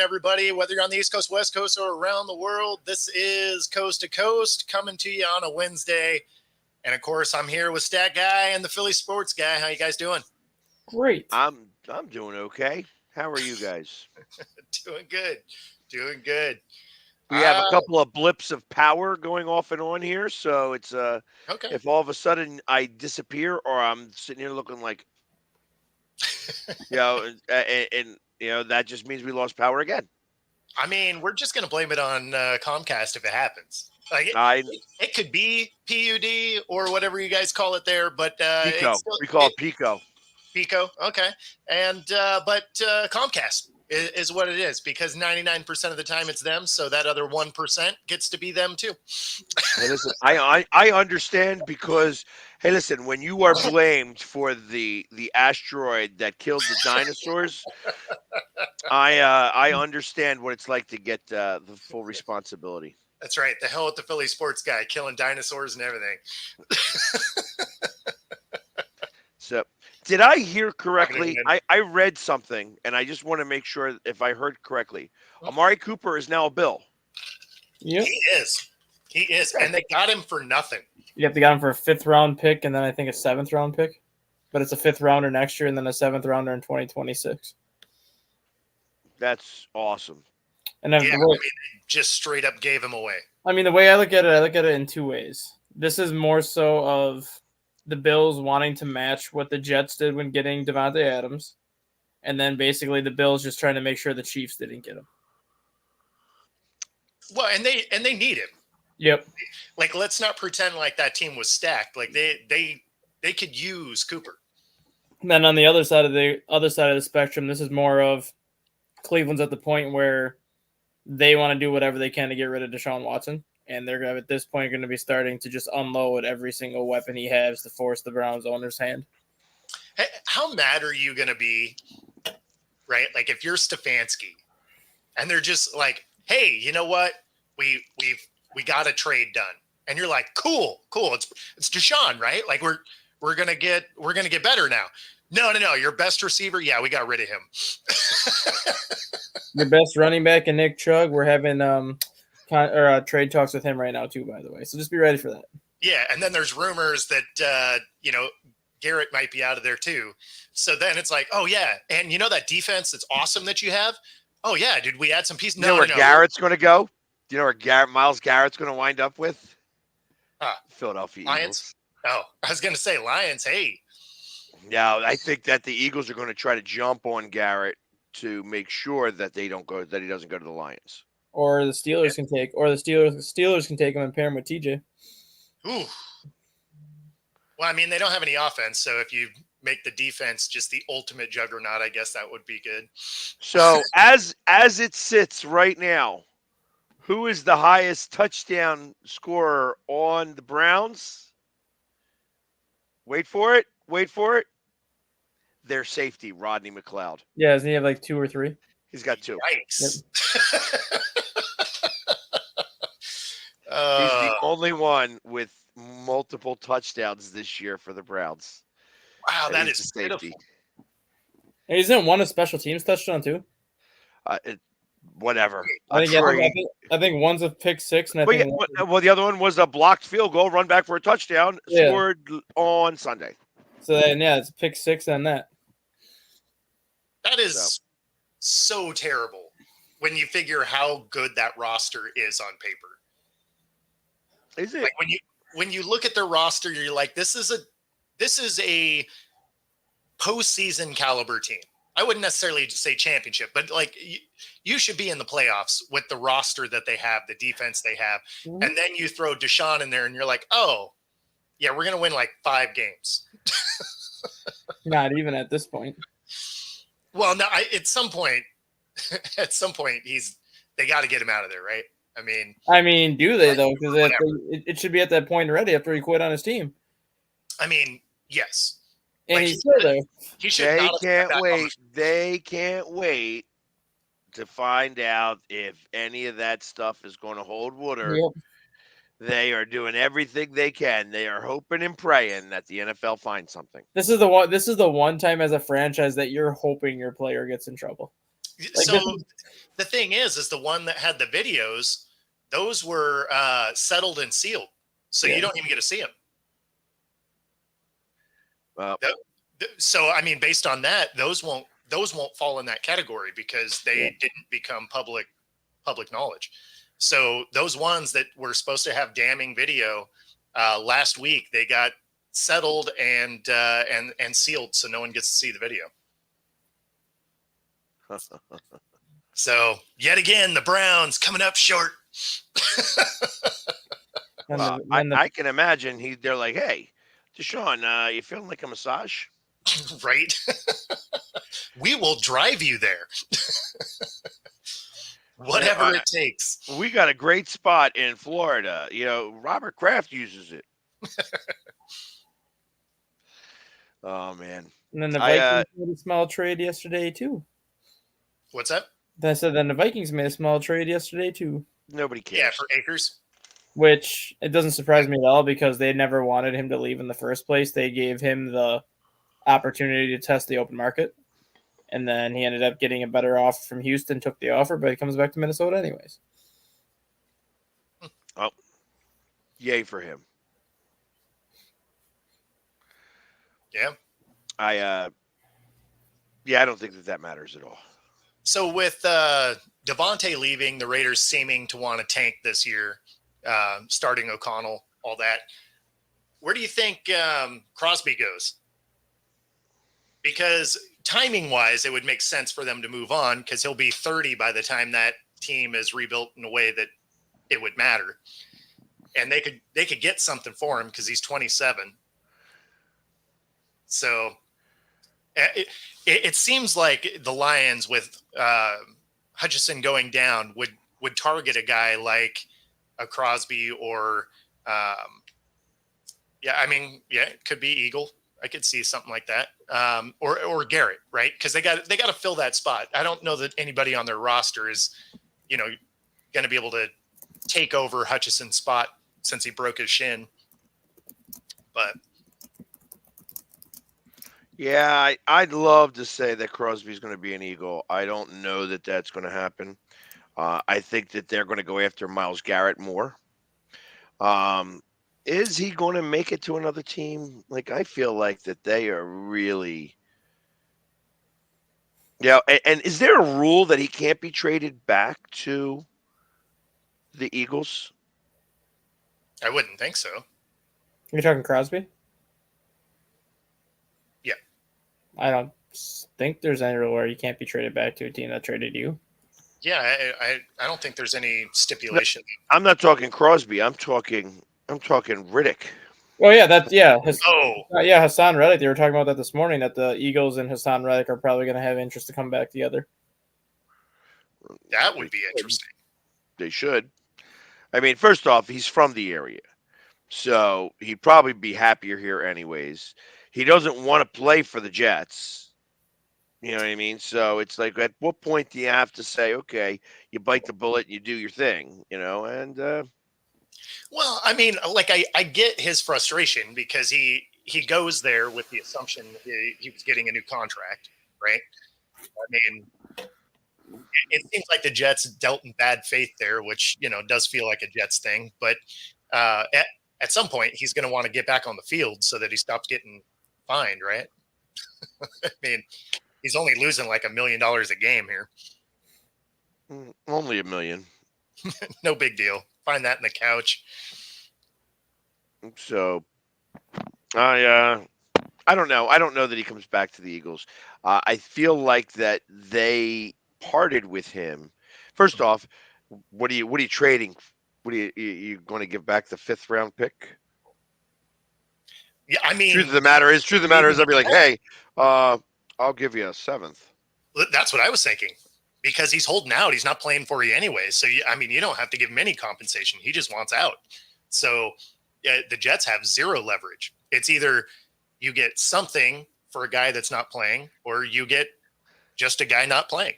everybody, whether you're on the East Coast, West Coast, or around the world. This is Coast to Coast coming to you on a Wednesday. And of course, I'm here with Stat Guy and the Philly Sports Guy. How you guys doing? Great. I'm doing okay. How are you guys? Doing good. Doing good. We have a couple of blips of power going off and on here, so it's Okay. if all of a sudden I disappear or I'm sitting here looking like and that just means we lost power again. I mean, we're just going to blame it on Comcast if it happens. Like it could be PUD or whatever you guys call it there, but Pico. We call it Pico. Pico, okay. And but Comcast is what it is, because 99% of the time it's them, so that other 1% gets to be them too. Hey, listen, I understand because listen, when you are blamed for the asteroid that killed the dinosaurs, I understand what it's like to get the full responsibility. That's right. The hell with the Philly Sports Guy killing dinosaurs and everything. So, did I hear correctly? I read something, and I just want to make sure if I heard correctly. Amari Cooper is now a Bill. Yep. He is. And they got him for nothing. Yep, they got him for a 5th round pick and then I think a 7th round pick. But it's a 5th rounder next year and then a 7th rounder in 2026. That's awesome. And then they just straight up gave him away. I mean, the way I look at it in two ways. This is more so of the Bills wanting to match what the Jets did when getting Devontae Adams. And then basically the Bills just trying to make sure the Chiefs didn't get him. Well, and they need him. Yep. Like, let's not pretend like that team was stacked. Like they could use Cooper. And then on the other side of the spectrum, this is more of Cleveland's at the point where they want to do whatever they can to get rid of Deshaun Watson. And they're at this point going to be starting to just unload every single weapon he has to force the Browns owner's hand. Hey, how mad are you going to be, right? Like if you're Stefanski and they're just like, hey, you know what? We got a trade done. And you're like, cool. It's Deshaun, right? Like we're going to get better now. No. Your best receiver. Yeah, we got rid of him. Your best running back and Nick Chubb. We're having trade talks with him right now too, by the way. So just be ready for that. Yeah, and then there's rumors that Garrett might be out of there too. So then it's like, oh yeah, and that defense that's awesome that you have. Oh yeah, did we add some pieces? You know where Garrett's going to go? Do you know where Myles Garrett's going to wind up with? Philadelphia Lions? Eagles. Oh, I was going to say Lions. Hey. Yeah, I think that the Eagles are going to try to jump on Garrett to make sure that he doesn't go to the Lions. Or the Steelers can take him and pair him with TJ. Ooh. Well, I mean, they don't have any offense, so if you make the defense just the ultimate juggernaut, I guess that would be good. So as it sits right now, who is the highest touchdown scorer on the Browns? Wait for it. Their safety, Rodney McLeod. Yeah, doesn't he have like 2 or 3? He's got 2. Yikes. Yep. He's the only one with multiple touchdowns this year for the Browns. Wow, that is safety. Hey, isn't one a special teams touchdown too? Whatever. I think one's a pick 6, and the other one was a blocked field goal, run back for a touchdown, scored on Sunday. So then, it's a pick 6 on that. That is so terrible when you figure how good that roster is on paper. Is it? Like when you look at their roster, you're like, this is a postseason caliber team. I wouldn't necessarily say championship, but like you should be in the playoffs with the roster that they have, the defense they have. Mm-hmm. And then you throw Deshaun in there and you're like, oh yeah, we're going to win like 5 games. Not even at this point. Well, no, at some point, they got to get him out of there, right? I mean, do they though? Because it should be at that point already after he quit on his team. I mean, yes. And he's still there. They can't wait to find out if any of that stuff is going to hold water. Yep. They are doing everything they can. They are hoping and praying that the NFL finds something. This is the one time as a franchise that you're hoping your player gets in trouble. So the thing is the one that had the videos, those were settled and sealed, so you don't even get to see them. Well, So I mean, based on that, those won't fall in that category because they didn't become public knowledge. So those ones that were supposed to have damning video last week, they got settled and sealed, so no one gets to see the video. So yet again, the Browns coming up short. I can imagine they're like, hey, Deshaun, you feeling like a massage? Right? We will drive you there. Whatever it takes. We got a great spot in Florida. Robert Kraft uses it. Oh, man. And then the Vikings made a small trade yesterday, too. What's that? I said then the Vikings made a small trade yesterday, too. Nobody cares. Yeah, for Akers. Which, it doesn't surprise me at all because they never wanted him to leave in the first place. They gave him the opportunity to test the open market. And then he ended up getting a better offer from Houston, took the offer, but he comes back to Minnesota anyways. Oh, yay for him. Yeah. I don't think that matters at all. So with Devontae leaving, the Raiders seeming to want to tank this year, starting O'Connell, all that, where do you think Crosby goes? Because timing-wise, it would make sense for them to move on because he'll be 30 by the time that team is rebuilt in a way that it would matter. And they could get something for him because he's 27. So it seems like the Lions with Hutchinson going down would target a guy like a Crosby or it could be Eagle. I could see something like that, or Garrett, right? Because they got to fill that spot. I don't know that anybody on their roster is, going to be able to take over Hutchinson's spot since he broke his shin. But yeah, I'd love to say that Crosby's going to be an Eagle. I don't know that that's going to happen. I think that they're going to go after Myles Garrett more. Is he going to make it to another team? Like, I feel like that they are really. Yeah, and is there a rule that he can't be traded back to the Eagles? I wouldn't think so. You're talking Crosby? Yeah. I don't think there's any rule where you can't be traded back to a team that traded you. Yeah, I don't think there's any stipulation. I'm not talking Crosby. I'm talking Riddick. Oh yeah, Hassan Reddick. They were talking about that this morning. That the Eagles and Hassan Reddick are probably going to have interest to come back together. That would be interesting. They should. I mean, first off, he's from the area, so he'd probably be happier here anyways. He doesn't want to play for the Jets. You know what I mean? So it's like, at what point do you have to say, okay, you bite the bullet and you do your thing, and well, I mean, like I get his frustration because he goes there with the assumption he was getting a new contract, right? I mean, it seems like the Jets dealt in bad faith there, which, does feel like a Jets thing. But at some point, he's going to want to get back on the field so that he stops getting fined, right? I mean, he's only losing like $1 million a game here. Only $1 million. No big deal. Find that in the couch. So, I don't know. I don't know that he comes back to the Eagles. I feel like that they parted with him. First off, what are you trading? What are you going to give back the 5th round pick? Yeah, I mean, truth of the matter is, I'll be like, hey, I'll give you a 7th. That's what I was thinking. Because he's holding out. He's not playing for you anyway. So, you don't have to give him any compensation. He just wants out. So, the Jets have zero leverage. It's either you get something for a guy that's not playing or you get just a guy not playing.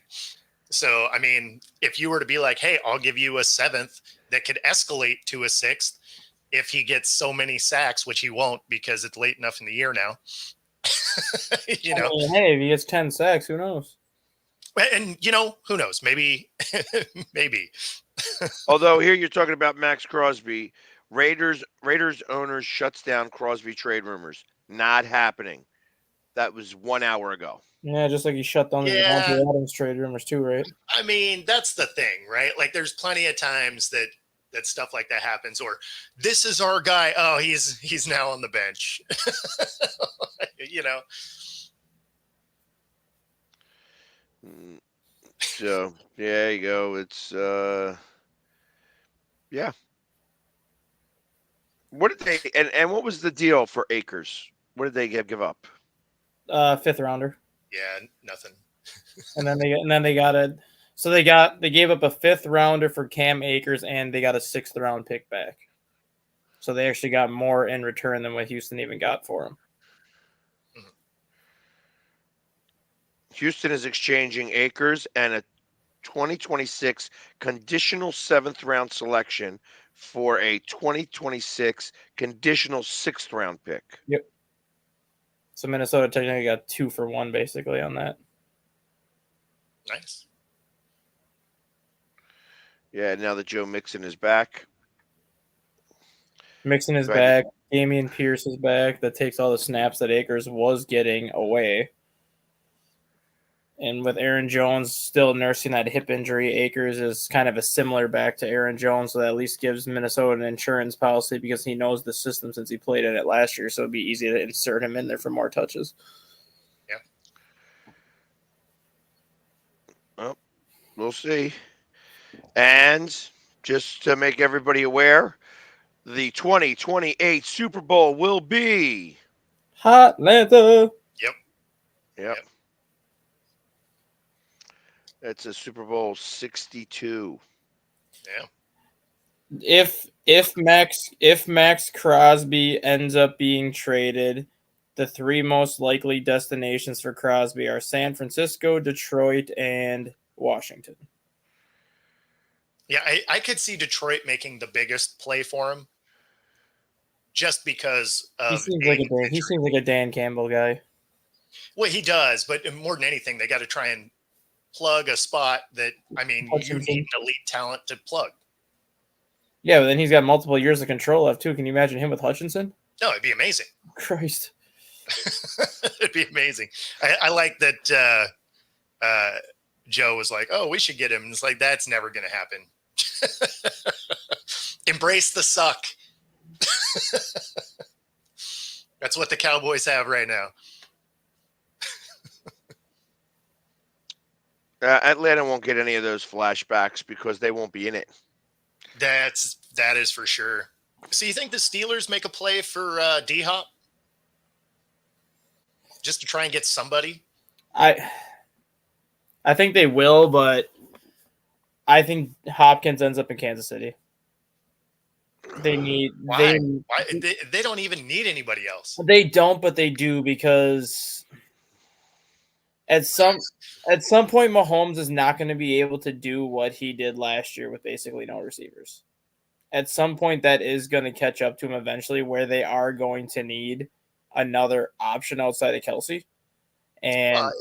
So, I mean, if you were to be like, hey, I'll give you a 7th that could escalate to a 6th if he gets so many sacks, which he won't because it's late enough in the year now. I mean, hey, if he gets 10 sacks, who knows? And who knows? Maybe, maybe. Although here you're talking about Max Crosby, Raiders owners shuts down Crosby trade rumors. Not happening. That was 1 hour ago. Yeah, just like he shut down the Yeah. Devontae Adams trade rumors too, right? I mean, that's the thing, right? Like, there's plenty of times that stuff like that happens, or this is our guy. Oh, he's now on the bench. So there you go. It's yeah. What did they and what was the deal for Akers? What did they give up? 5th rounder. Yeah, nothing. And then they got it. So they gave up a 5th rounder for Cam Akers, and they got a 6th round pick back. So they actually got more in return than what Houston even got for him. Houston is exchanging Akers and a 2026 conditional 7th round selection for a 2026 conditional 6th round pick. Yep. So Minnesota technically got 2 for 1 basically on that. Nice. Yeah, now that Joe Mixon is back. Mixon is back. Dameon Pierce is back. That takes all the snaps that Akers was getting away. And with Aaron Jones still nursing that hip injury, Akers is kind of a similar back to Aaron Jones, so that at least gives Minnesota an insurance policy because he knows the system since he played in it last year, so it'd be easy to insert him in there for more touches. Yeah. Well, we'll see. And just to make everybody aware, the 2028 Super Bowl will be Atlanta. Yep. It's a Super Bowl 62. Yeah. If Max Crosby ends up being traded, the 3 most likely destinations for Crosby are San Francisco, Detroit, and Washington. Yeah, I could see Detroit making the biggest play for him, just because he seems like a Dan Campbell guy. Well, he does, but more than anything, they got to try and plug a spot that, you need an elite talent to plug. Yeah, but then he's got multiple years of control left too. Can you imagine him with Hutchinson? No, it'd be amazing. Christ. It'd be amazing. I like that Joe was like, oh, we should get him. And it's like, that's never going to happen. Embrace the suck. That's what the Cowboys have right now. Atlanta won't get any of those flashbacks because they won't be in it. That is for sure. So you think the Steelers make a play for D-Hop? Just to try and get somebody? I think they will, but I think Hopkins ends up in Kansas City. They need Why? They don't even need anybody else. They don't, but they do, because at some point Mahomes is not going to be able to do what he did last year with basically no receivers. At some point that is going to catch up to him eventually, where they are going to need another option outside of Kelsey. And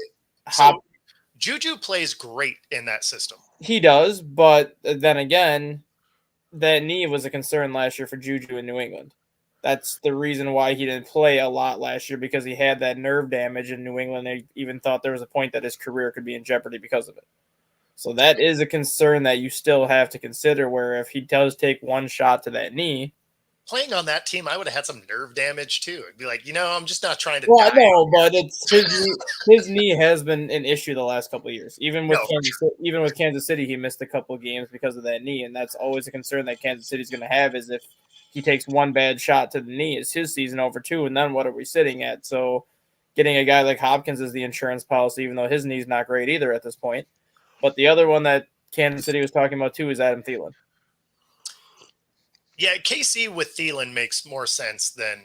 Juju plays great in that system. He does, but then again, that knee was a concern last year for Juju in New England. That's the reason why he didn't play a lot last year, because he had that nerve damage in New England. They even thought there was a point that his career could be in jeopardy because of it. So that is a concern that you still have to consider, where if he does take one shot to that knee. Playing on that team, I would have had some nerve damage too. It'd be like, I'm just not trying to die. Well, no, but it's his knee has been an issue the last couple of years. Even with Kansas City, he missed a couple of games because of that knee, and that's always a concern that Kansas City's going to have, is if he takes one bad shot to the knee, is his season over too, and then what are we sitting at? So getting a guy like Hopkins is the insurance policy, even though his knee's not great either at this point. But the other one that Kansas City was talking about too is Adam Thielen. Yeah, KC with Thielen makes more sense than,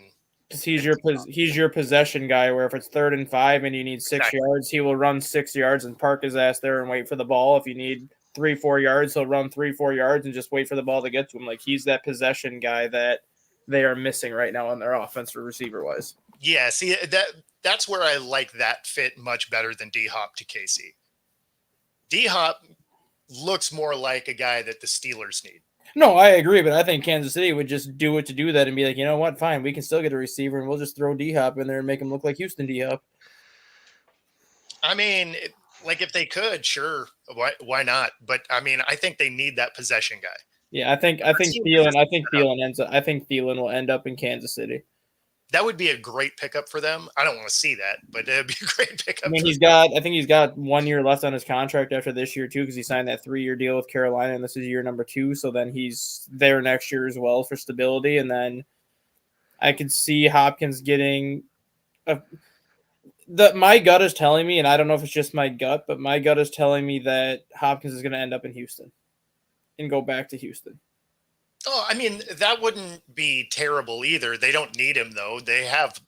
because he's your possession guy, where if it's 3rd and 5 and you need 6 yards, he will run 6 yards and park his ass there and wait for the ball. If you need 3-4 yards, he'll run 3-4 yards and just wait for the ball to get to him. Like, he's that possession guy that they are missing right now on their offense for receiver wise. Yeah, see, that's where I like that fit much better than D-Hop to KC. D-Hop looks more like a guy that the Steelers need. No, I agree, but I think Kansas City would just do it to do that and be like, you know what, fine, we can still get a receiver, and we'll just throw D-Hop in there and make him look like Houston D-Hop. I mean, like if they could, sure, why not? But I mean, I think they need that possession guy. Yeah, I think Thielen will end up in Kansas City. That would be a great pickup for them. I don't want to see that, but it'd be a great pickup. I mean, I think he's got 1 year left on his contract after this year too, because he signed that 3-year deal with Carolina, and this is year number 2. So then he's there next year as well for stability, and then I could see Hopkins getting my gut is telling me, and I don't know if it's just my gut, but my gut is telling me that Hopkins is going to end up in Houston and go back to Houston. Oh, I mean, that wouldn't be terrible either. They don't need him though. They have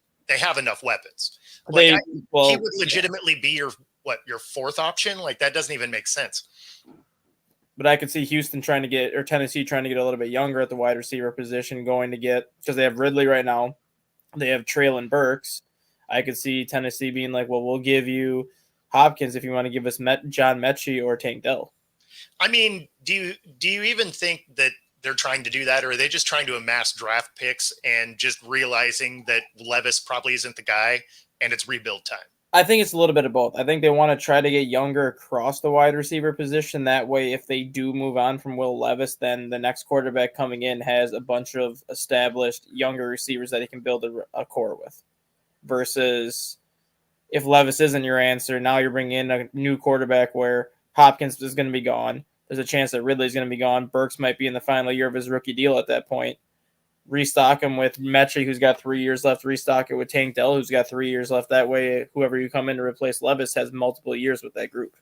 enough weapons. Like, he would legitimately be your fourth option. Like that doesn't even make sense. But I could see Houston Tennessee trying to get a little bit younger at the wide receiver position, because they have Ridley right now. They have Treylon Burks. I could see Tennessee being like, well, we'll give you Hopkins if you want to give us John Mechie or Tank Dell. I mean, do you even think that they're trying to do that, or are they just trying to amass draft picks and just realizing that Levis probably isn't the guy and it's rebuild time? I think it's a little bit of both. I think they want to try to get younger across the wide receiver position. That way, if they do move on from Will Levis, then the next quarterback coming in has a bunch of established younger receivers that he can build a core with. Versus if Levis isn't your answer, now you're bringing in a new quarterback where Hopkins is going to be gone. There's a chance that Ridley's going to be gone. Burks might be in the final year of his rookie deal at that point. Restock him with Mechie, who's got 3 years left. Restock it with Tank Dell, who's got 3 years left. That way, whoever you come in to replace Levis has multiple years with that group.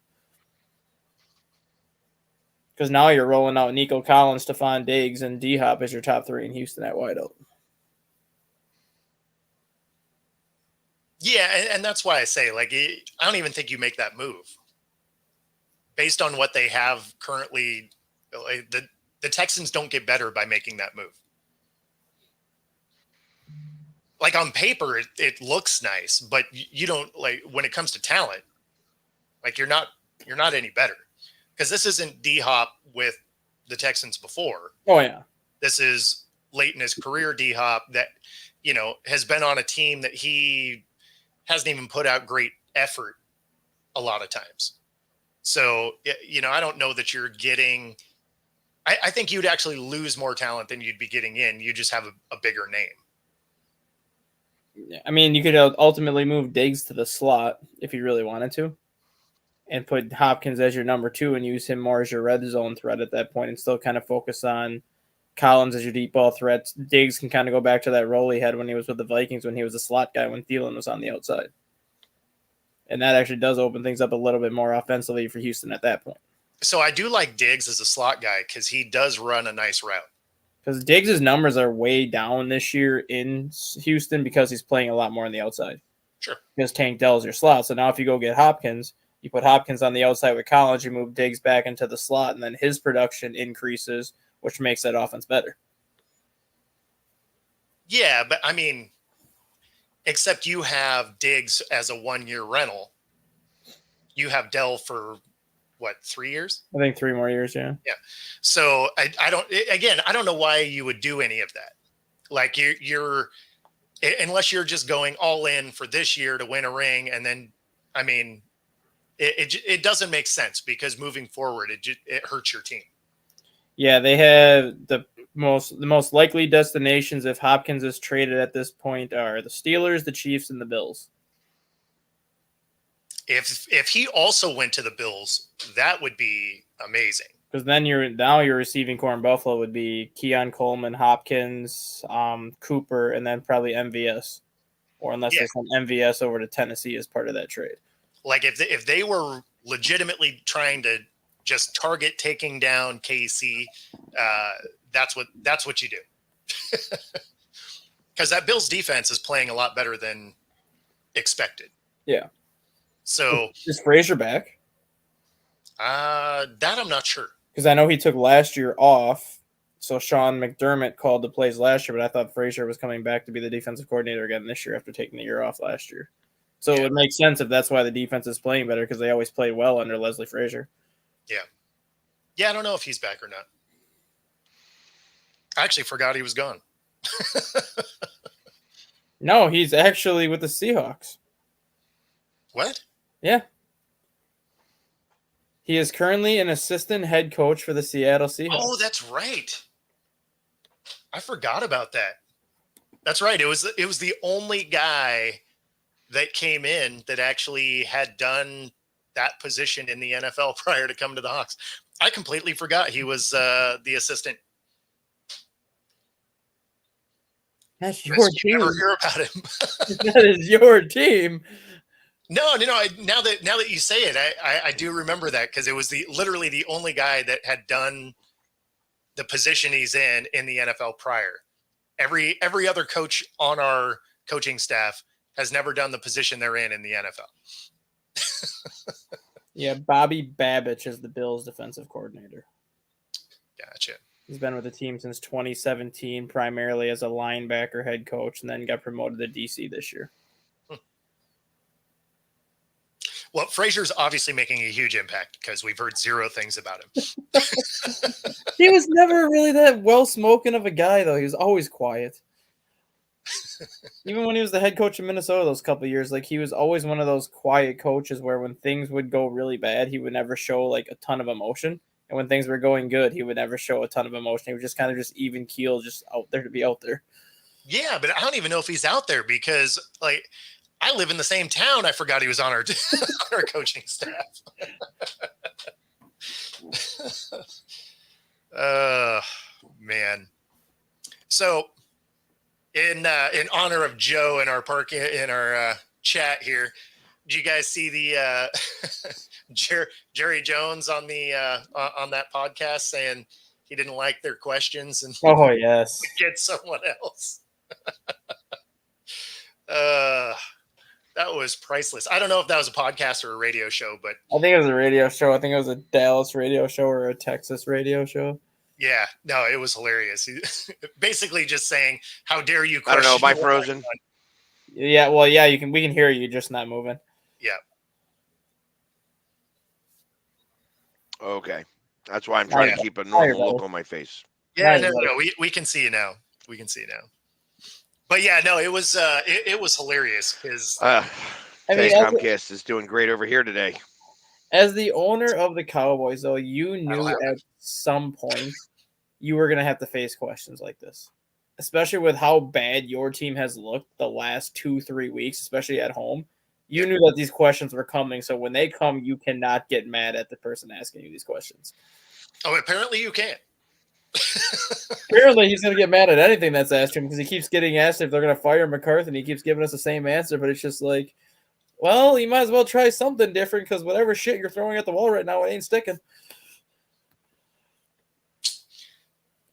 Because now you're rolling out Nico Collins, Stephon Diggs, and D-Hop as your top 3 in Houston at wideout. Yeah, and that's why I say, like, I don't even think you make that move. Based on what they have currently, the Texans don't get better by making that move. Like on paper, it looks nice, but you don't, like, when it comes to talent, like you're not any better, because this isn't D-Hop with the Texans before. Oh yeah, this is late in his career D-Hop that has been on a team that he hasn't even put out great effort a lot of times. So I don't know that you're getting. I think you'd actually lose more talent than you'd be getting in. You just have a bigger name. I mean, you could ultimately move Diggs to the slot if you really wanted to, and put Hopkins as your number 2 and use him more as your red zone threat at that point, and still kind of focus on Collins as your deep ball threat. Diggs can kind of go back to that role he had when he was with the Vikings, when he was a slot guy when Thielen was on the outside. And that actually does open things up a little bit more offensively for Houston at that point. So I do like Diggs as a slot guy because he does run a nice route. Because Diggs' numbers are way down this year in Houston because he's playing a lot more on the outside. Sure. Because Tank Dell is your slot. So now if you go get Hopkins, you put Hopkins on the outside with Collins, you move Diggs back into the slot, and then his production increases, which makes that offense better. Yeah, but I mean, except you have Diggs as a 1-year rental. You have Dell for 3 years? I think 3 more years, yeah. Yeah. So I don't know why you would do any of that. Like you're unless you're just going all in for this year to win a ring, and then I mean, it doesn't make sense because moving forward, it hurts your team. Yeah, they have the most likely destinations if Hopkins is traded at this point are the Steelers, the Chiefs, and the Bills. If he also went to the Bills, that would be amazing. Because then your receiving core in Buffalo would be Keon Coleman, Hopkins, Cooper, and then probably MVS, or unless they send MVS over to Tennessee as part of that trade. Like if they were legitimately trying to just target taking down KC, that's what you do. Because that Bills defense is playing a lot better than expected. Yeah. So is Frazier back? That I'm not sure. Because I know he took last year off, so Sean McDermott called the plays last year, but I thought Frazier was coming back to be the defensive coordinator again this year after taking the year off last year. So it would make sense if that's why the defense is playing better, because they always played well under Leslie Frazier. Yeah, I don't know if he's back or not. I actually forgot he was gone. No, he's actually with the Seahawks. What? Yeah. He is currently an assistant head coach for the Seattle Seahawks. Oh, that's right. I forgot about that. That's right. It was the only guy that came in that actually had done that position in the NFL prior to coming to the Hawks. I completely forgot he was the assistant. That's your You team. never hear about him. That is your team. No. Now that you say it, I do remember that because it was literally the only guy that had done the position he's in the NFL prior. Every other coach on our coaching staff has never done the position they're in the NFL. Yeah, Bobby Babich is the Bills' defensive coordinator. Gotcha. He's been with the team since 2017, primarily as a linebacker head coach, and then got promoted to DC this year. Well, Frazier's obviously making a huge impact because we've heard zero things about him. He was never really that well-spoken of a guy, though. He was always quiet. Even when he was the head coach in Minnesota those couple of years, like he was always one of those quiet coaches where when things would go really bad, he would never show like a ton of emotion. And when things were going good, he would never show a ton of emotion. He was just kind of just even keel, just out there to be out there. Yeah, but I don't even know if he's out there because like I live in the same town. I forgot he was on our our coaching staff. Man. So in honor of Joe in our chat here, did you guys see the Jerry Jones on that podcast saying he didn't like their questions and oh yes, get someone else? That was priceless. I don't know if that was a podcast or a radio show, but I think it was a radio show. I think it was a Dallas radio show or a Texas radio show. Yeah, no, it was hilarious. Basically just saying, how dare you I don't know, am I question frozen? Yeah, well, yeah, we can hear you, just not moving. Yeah. Okay. That's why I'm trying to keep a normal look on my face. Yeah, no, we can see you now. We can see you now. But yeah, no, it was hilarious because Comcast is doing great over here today. As the owner of the Cowboys, though, you knew at some point you were going to have to face questions like this, especially with how bad your team has looked the last 2-3 weeks, especially at home. You knew that these questions were coming, so when they come, you cannot get mad at the person asking you these questions. Oh, apparently you can't. Apparently he's going to get mad at anything that's asked him because he keeps getting asked if they're going to fire McCarthy, and he keeps giving us the same answer, but it's just like, well, you might as well try something different because whatever shit you're throwing at the wall right now, it ain't sticking.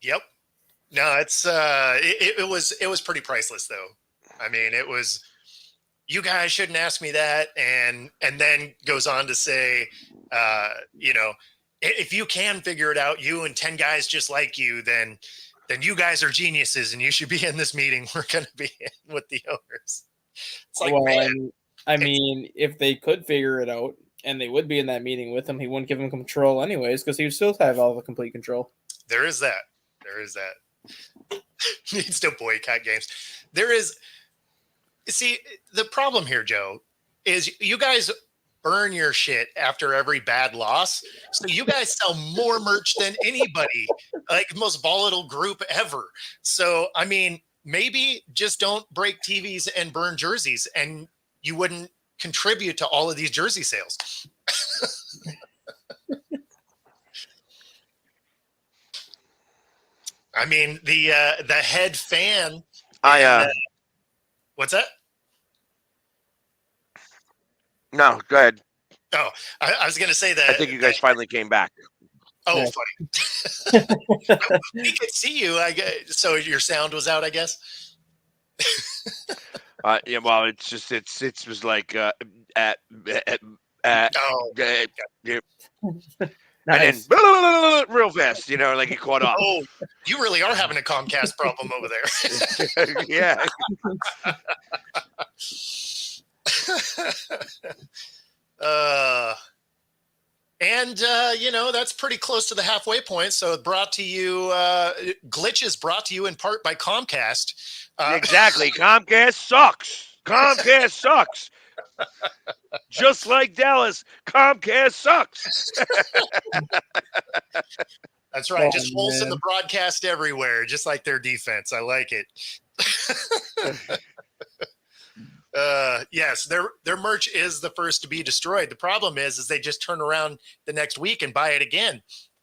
Yep. No, it's it was pretty priceless though. I mean, it was, you guys shouldn't ask me that, and then goes on to say, if you can figure it out, you and 10 guys just like you, then you guys are geniuses and you should be in this meeting. We're going to be in with the owners. It's like, well, man. I mean, if they could figure it out and they would be in that meeting with him, he wouldn't give him control anyways because he would still have all the complete control. There is that. Needs to boycott games. See, the problem here, Joe, is you guys burn your shit after every bad loss. So you guys sell more merch than anybody, like the most volatile group ever. So, I mean, maybe just don't break TVs and burn jerseys and you wouldn't contribute to all of these jersey sales. I mean, the head fan. What's that? No, go ahead. Oh, I was going to say that. I think you guys finally came back. Oh, yeah. Funny. We could see you. I guess. So your sound was out, I guess. Yeah. Well, it's just it was like Nice. And then real fast, like it caught up. Oh, you really are having a Comcast problem over there. Yeah. And, that's pretty close to the halfway point. So brought to you, Glitches brought to you in part by Comcast. Exactly. Comcast sucks. Comcast sucks. Just like Dallas, Comcast sucks. That's right. Oh, Just holes in the man. broadcast everywhere, just like their defense. I like it. Yes, their merch is the first to be destroyed. The problem is they just turn around the next week and buy it again.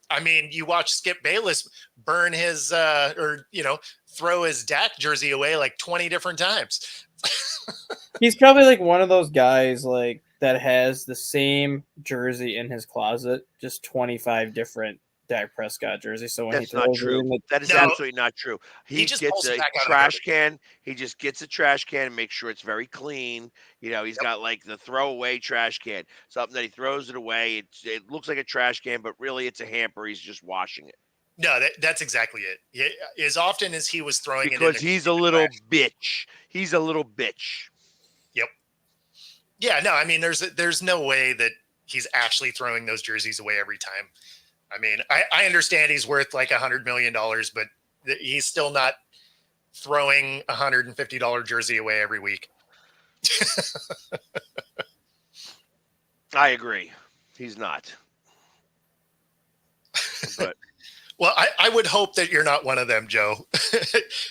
I mean, you watch Skip Bayless burn his throw his Dak jersey away like 20 different times. He's probably like one of those guys like that has the same jersey in his closet, just 25 different Dak Prescott jerseys. So when That's he not throws true. it in the, That is No. absolutely not true. He He just gets pulls it a back out of the trash garbage. can. He just gets a trash can and makes sure it's very clean. He's got like the throwaway trash can, something that he throws it away. It looks like a trash can, but really it's a hamper. He's just washing it No, that's exactly it. As often as he was throwing because it in he's a little bitch. He's a little bitch. Yep. Yeah, no, I mean, there's no way that he's actually throwing those jerseys away every time. I mean, I understand he's worth like $100 million, but he's still not throwing $150 jersey away every week. I agree. He's not. But Well, I would hope that you're not one of them, Joe.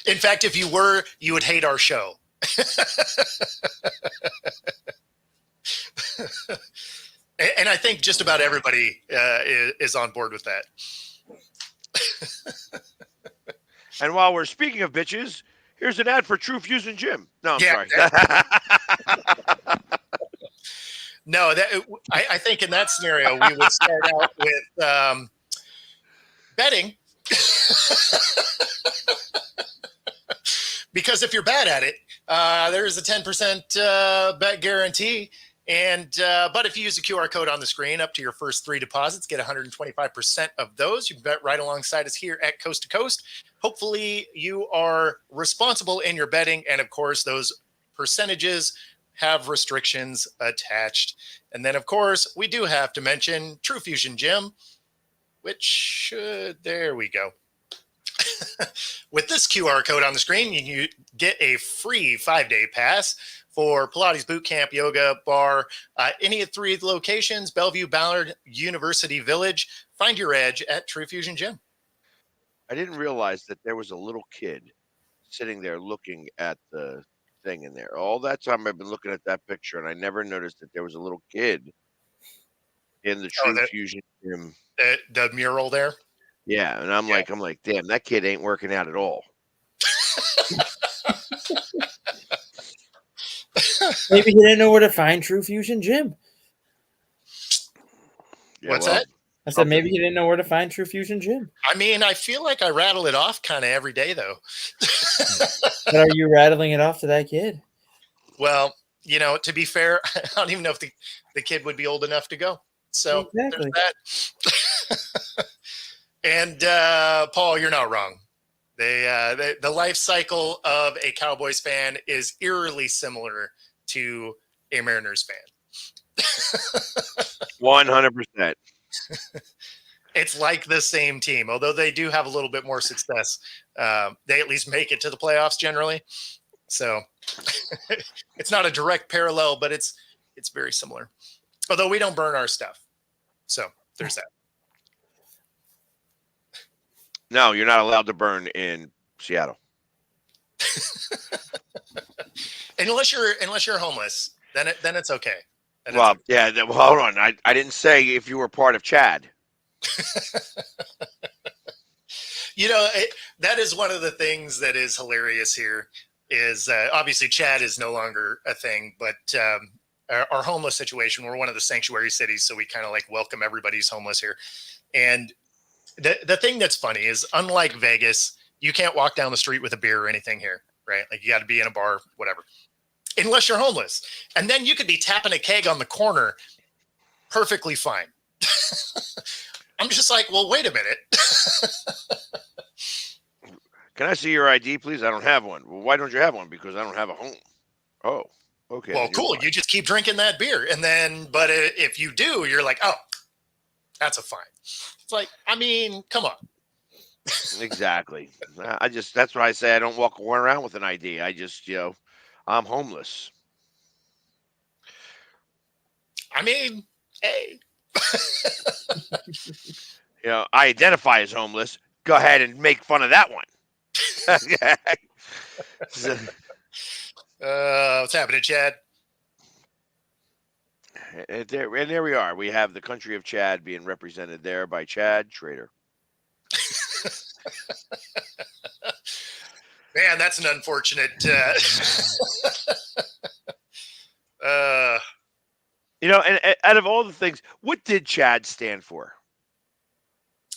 In fact, if you were, you would hate our show. And I think just about everybody is on board with that. and while we're speaking of bitches, here's an ad for True Fusion Gym. No, I'm Yeah, sorry. No, I think in that scenario we would start out with betting, because if you're bad at it, there's a 10% bet guarantee. And but if you use the QR code on the screen, up to your first 3 deposits, get 125% of those. You can bet right alongside us here at Coast to Coast. Hopefully, you are responsible in your betting, and of course, those percentages have restrictions attached. And then, of course, we do have to mention True Fusion Gym, which there we go. With this QR code on the screen, you get a free 5-day pass for Pilates Boot Camp, Yoga, Bar, any of 3 locations, Bellevue, Ballard, University Village. Find your edge at True Fusion Gym. I didn't realize that there was a little kid sitting there looking at the thing in there. All that time I've been looking at that picture, and I never noticed that there was a little kid in the True Fusion Gym. The mural there? Yeah, and I'm like, damn, that kid ain't working out at all. maybe he didn't know where to find True Fusion Gym. Yeah, What's that? I said maybe he didn't know where to find True Fusion Gym. I mean, I feel like I rattle it off kind of every day, though. But are you rattling it off to that kid? Well, to be fair, I don't even know if the kid would be old enough to go. So Exactly. there's that. And Paul, you're not wrong. The life cycle of a Cowboys fan is eerily similar to a Mariners fan. 100%. It's like the same team, although they do have a little bit more success. They at least make it to the playoffs generally. So it's not a direct parallel, but it's very similar. Although we don't burn our stuff. So there's that. No, you're not allowed to burn in Seattle. Unless you're homeless, then it's okay. Well, yeah. Well, hold on. I didn't say if you were part of Chad. That is one of the things that is hilarious here. Is obviously Chad is no longer a thing, but our homeless situation. We're one of the sanctuary cities, so we kind of like welcome everybody who's homeless here. And the thing that's funny is, unlike Vegas, you can't walk down the street with a beer or anything here, right? Like you got to be in a bar, whatever, unless you're homeless. And then you could be tapping a keg on the corner perfectly fine. I'm just like, well, wait a minute. Can I see your ID, please? I don't have one. Well, why don't you have one? Because I don't have a home. Oh, okay. Well, cool. You just keep drinking that beer. And then, but if you do, you're like, oh, That's a fine. It's like, I mean, come on. Exactly. That's why I say I don't walk around with an ID. I'm homeless. I mean, hey. I identify as homeless. Go ahead and make fun of that one. What's happening, Chad? And there we are. We have the country of Chad being represented there by Chad Trader. Man, that's an unfortunate. And out of all the things, what did Chad stand for?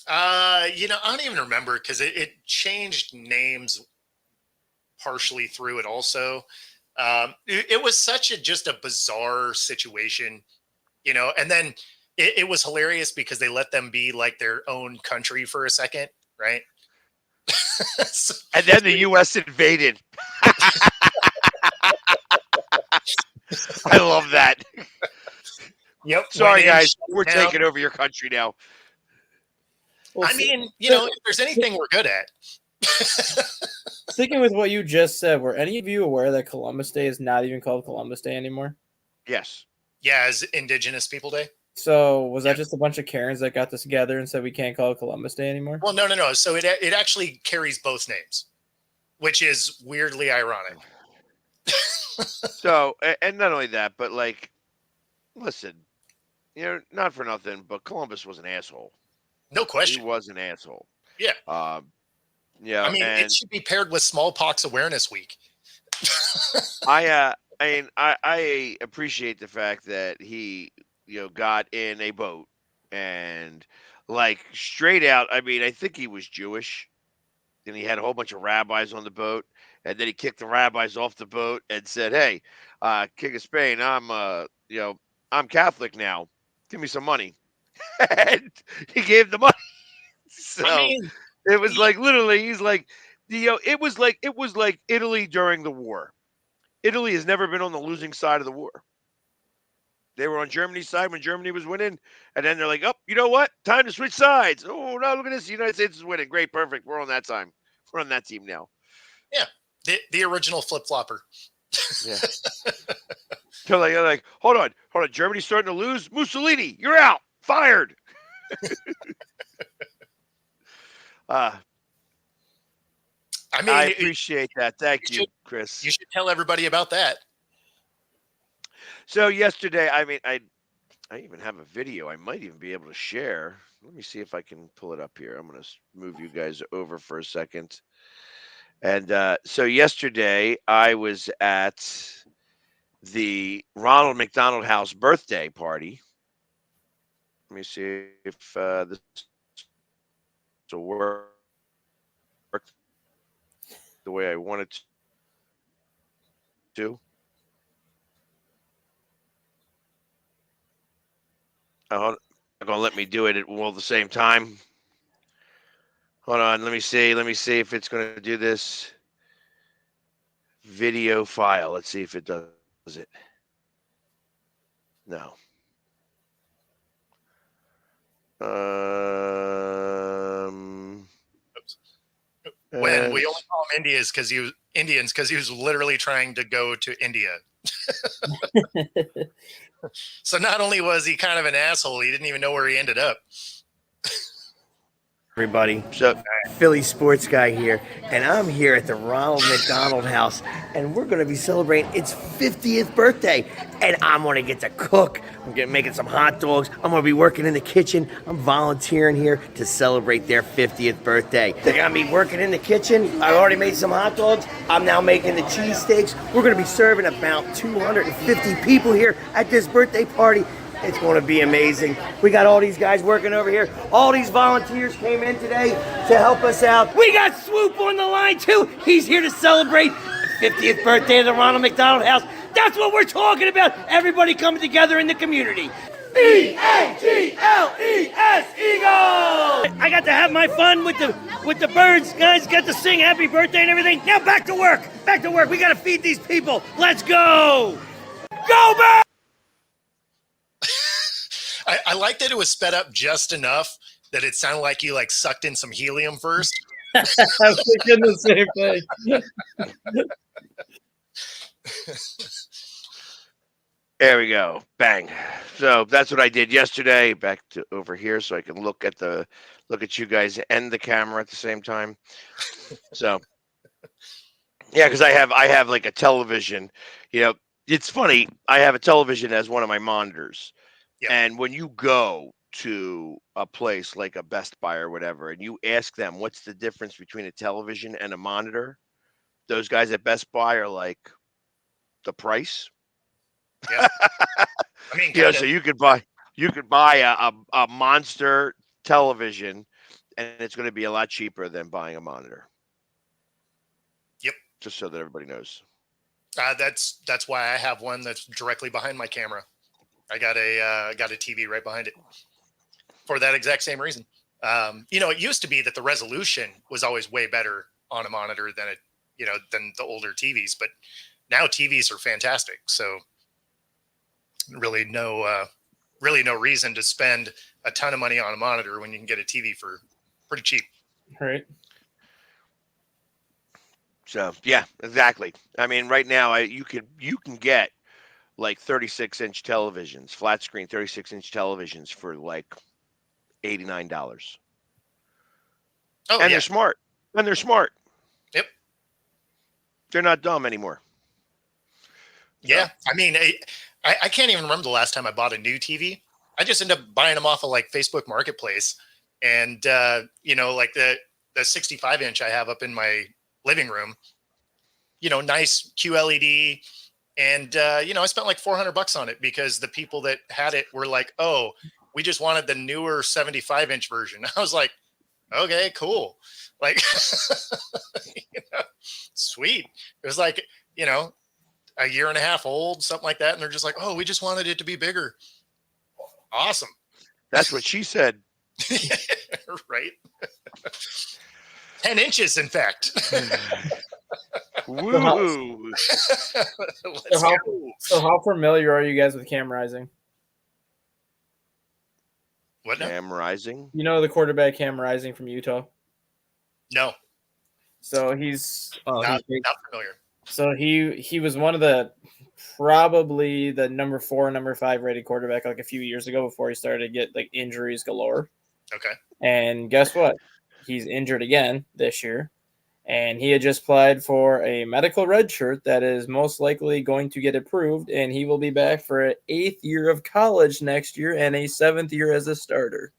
I don't even remember because it changed names partially through it also. It was just a bizarre situation, and then it was hilarious because they let them be like their own country for a second, right? And then the U.S. invaded. I love that. Yep. Sorry, guys. We're taking over your country now. Well, I mean, if there's anything we're good at. Sticking with what you just said, were any of you aware that Columbus Day is not even called Columbus Day anymore? Yes. Yeah, as Indigenous People Day. So was that just a bunch of Karens that got this together and said we can't call it Columbus Day anymore? Well, no. So it actually carries both names, which is weirdly ironic. So, and not only that, but like, listen, not for nothing, but Columbus was an asshole. No question. He was an asshole. Yeah. Yeah. I mean, it should be paired with Smallpox Awareness Week. I appreciate the fact that he, got in a boat and like straight out. I mean, I think he was Jewish, and he had a whole bunch of rabbis on the boat, and then he kicked the rabbis off the boat and said, "Hey, King of Spain, I'm Catholic now. Give me some money." And he gave the money. So I mean, it was like literally, he's like, it was like Italy during the war. Italy has never been on the losing side of the war. They were on Germany's side when Germany was winning, and then they're like, "Oh, you know what? Time to switch sides." Oh no, look at this! The United States is winning. Great, perfect. We're on that time. We're on that team now. Yeah, the original flip flopper. Yeah. So like, hold on. Germany's starting to lose. Mussolini, you're out. Fired. I appreciate that. Thank you, Chris. You should tell everybody about that. So yesterday, I mean, I even have a video I might even be able to share. Let me see if I can pull it up here. I'm going to move you guys over for a second. And so yesterday, I was at the Ronald McDonald House birthday party. Let me see if this will work the way I want it to. Not gonna let me do it at all the same time. Hold on, let me see if it's gonna do this video file. Let's see if it does it. No. When we only call him Indians because he was literally trying to go to India. So not only was he kind of an asshole, he didn't even know where he ended up. Everybody, So, Philly sports guy here, and I'm here at the Ronald McDonald House, and we're going to be celebrating its 50th birthday, and I'm going to get to cook. I'm making some hot dogs. I'm going to be working in the kitchen. I'm volunteering here to celebrate their 50th birthday. They got me working in the kitchen. I already made some hot dogs. I'm now making the cheesesteaks. We're going to be serving about 250 people here at this birthday party. It's going to be amazing. We got all these guys working over here. All these volunteers came in today to help us out. We got Swoop on the line too. He's here to celebrate the 50th birthday of the Ronald McDonald House. That's what we're talking about. Everybody coming together in the community. EAGLES, Eagles! I got to have my fun with the birds. Guys got to sing happy birthday and everything. Now back to work. Back to work. We got to feed these people. Let's go. Go back! I like that it was sped up just enough that it sounded like you like sucked in some helium first. I was thinking the same thing. There we go. Bang. So that's what I did yesterday. Back to over here so I can look at you guys and the camera at the same time. So yeah, because I have like a television. It's funny. I have a television as one of my monitors. Yep. And when you go to a place like a Best Buy or whatever, and you ask them what's the difference between a television and a monitor, those guys at Best Buy are like, the price. Yeah. I mean, Yeah, so you could buy a monster television, and it's going to be a lot cheaper than buying a monitor. Yep. Just so that everybody knows. That's why I have one that's directly behind my camera. I got a TV right behind it for that exact same reason. It used to be that the resolution was always way better on a monitor than than the older TVs, but now TVs are fantastic. So really no reason to spend a ton of money on a monitor when you can get a TV for pretty cheap. Right. So yeah, exactly. I mean, right now you can get like 36-inch televisions, flat screen 36-inch televisions for like $89. Oh, And yeah. they're smart. And they're smart. Yep. They're not dumb anymore. Yeah. I mean, I can't even remember the last time I bought a new TV. I just end up buying them off of like Facebook Marketplace. And, like the 65-inch I have up in my living room, nice QLED. And, I spent like $400 on it because the people that had it were like, oh, we just wanted the newer 75-inch version. I was like, okay, cool. Like, sweet. It was like, a year and a half old, something like that. And they're just like, oh, we just wanted it to be bigger. Awesome. That's what she said. Right. 10 inches, in fact. Woo! So how familiar are you guys with Cam Rising? What now? Cam Rising? You know the quarterback Cam Rising from Utah? No. So he's Not familiar. So he was one of the probably the number 4, number 5 rated quarterback like a few years ago before he started to get like injuries galore. Okay. And guess what? He's injured again this year. And he had just applied for a medical red shirt that is most likely going to get approved, and he will be back for an 8th year of college next year and a 7th year as a starter.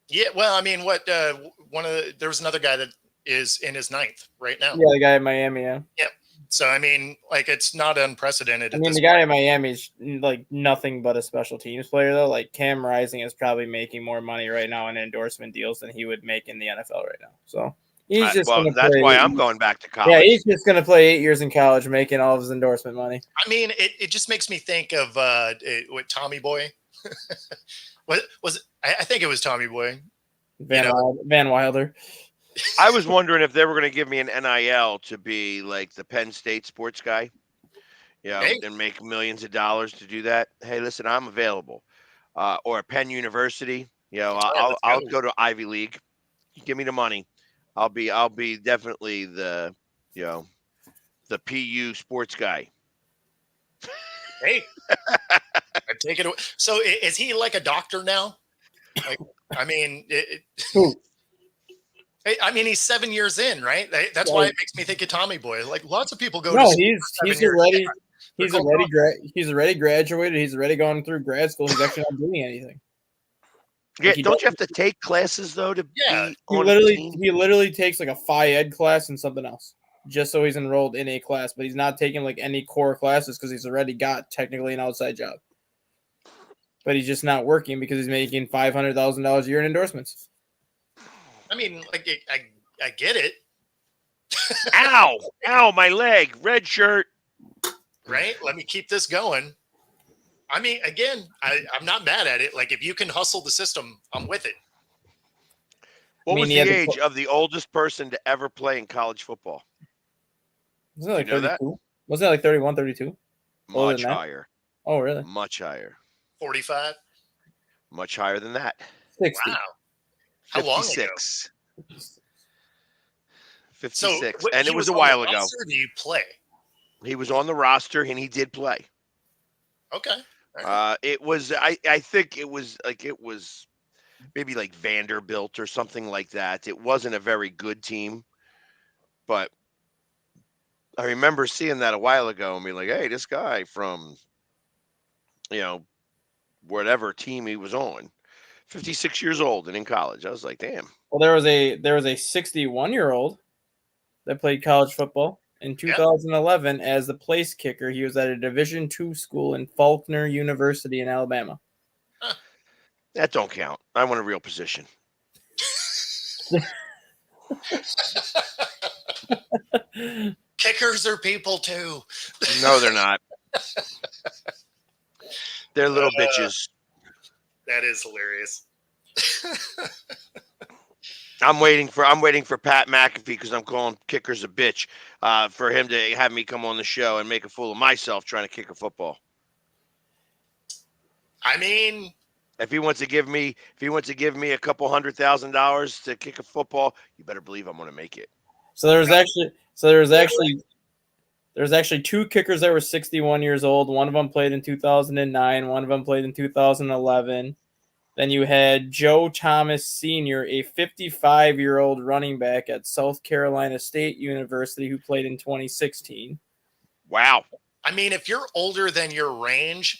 Yeah, well, I mean, there was another guy that is in his 9th right now. Yeah, the guy at Miami, yeah. Yeah. So, I mean, like, it's not unprecedented. I mean, the guy at Miami is like nothing but a special teams player, though. Like, Cam Rising is probably making more money right now in endorsement deals than he would make in the NFL right now. So, he's just that's why I'm going back to college. Yeah, he's just going to play 8 years in college, making all of his endorsement money. I mean, it just makes me think of what Tommy Boy. What was it? I think it was Tommy Boy. Van Wilder. I was wondering if they were going to give me an NIL to be like the Penn State sports guy, and make millions of dollars to do that. Hey, listen, I'm available. Or Penn University, I'll go to Ivy League. You give me the money. I'll be definitely the PU sports guy. Hey, I take it away. So is he like a doctor now? Like, I mean, he's 7 years in, right? That's why it makes me think of Tommy Boy. Like lots of people go. No, he's already graduated. He's already gone through grad school. He's actually not doing anything. Yeah, don't you have to take classes though to be on the team? He literally takes like a Phi Ed class and something else just so he's enrolled in a class, but he's not taking like any core classes because he's already got technically an outside job. But he's just not working because he's making $500,000 a year in endorsements. I mean, like I get it. Ow, my leg, red shirt. Right? Let me keep this going. I mean, again, I'm not mad at it. Like, if you can hustle the system, I'm with it. What was the age of the oldest person to ever play in college football? Wasn't it like 32? Wasn't it like 31, 32? Much higher. Oh, really? Much higher. 45? Much higher than that. 60. Wow. How long ago? 56. So 56. what, And he it was a on the while ago. roster, or do you play? He was on the roster and he did play. Okay. All right. It was I think it was maybe like Vanderbilt or something like that. It wasn't a very good team, but I remember seeing that a while ago and being like, hey, this guy from, whatever team he was on, 56 years old and in college. I was like, damn. Well, there was a 61-year-old that played college football in 2011 as the place kicker. He was at a Division II school in Faulkner University in Alabama. That don't count. I want a real position. Kickers are people too. No, they're not. They're little bitches. That is hilarious. I'm waiting for Pat McAfee because I'm calling kickers a bitch for him to have me come on the show and make a fool of myself trying to kick a football. I mean, if he wants to give me a couple $100,000 to kick a football, you better believe I'm going to make it. So there's actually two kickers that were 61 years old. One of them played in 2009. One of them played in 2011. Then you had Joe Thomas Sr., a 55-year-old running back at South Carolina State University who played in 2016. Wow. I mean, if you're older than your range,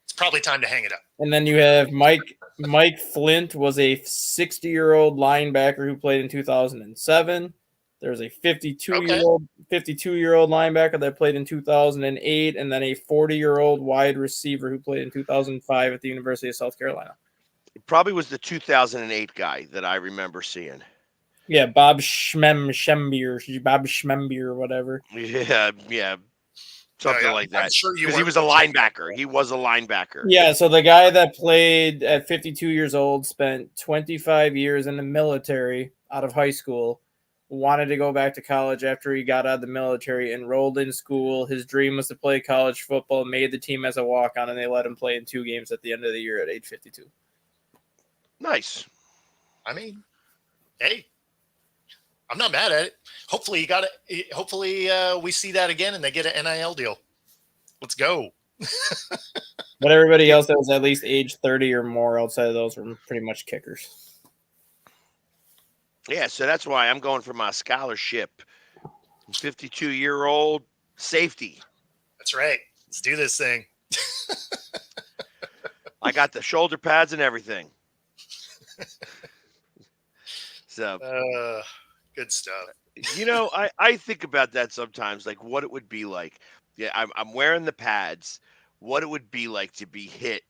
it's probably time to hang it up. And then you have Mike Flint was a 60-year-old linebacker who played in 2007. There's a 52-year-old linebacker that played in 2008, and then a 40-year-old wide receiver who played in 2005 at the University of South Carolina. It probably was the 2008 guy that I remember seeing. Yeah, Bob Schmembier, or whatever. Yeah. Something like that. Sure, because he was a linebacker. He was a linebacker. Yeah, so the guy that played at 52 years old spent 25 years in the military out of high school, wanted to go back to college after he got out of the military, enrolled in school. His dream was to play college football, made the team as a walk-on, and they let him play in 2 games at the end of the year at age 52. Nice. I mean, hey, I'm not mad at it. Hopefully you got it. Hopefully we see that again and they get an NIL deal. Let's go. But everybody else that was at least age 30 or more outside of those were pretty much kickers. Yeah, so that's why I'm going for my scholarship. 52-year-old safety. That's right. Let's do this thing. I got the shoulder pads and everything. So good stuff. I think about that sometimes, like what it would be like. Yeah, I'm wearing the pads. What it would be like to be hit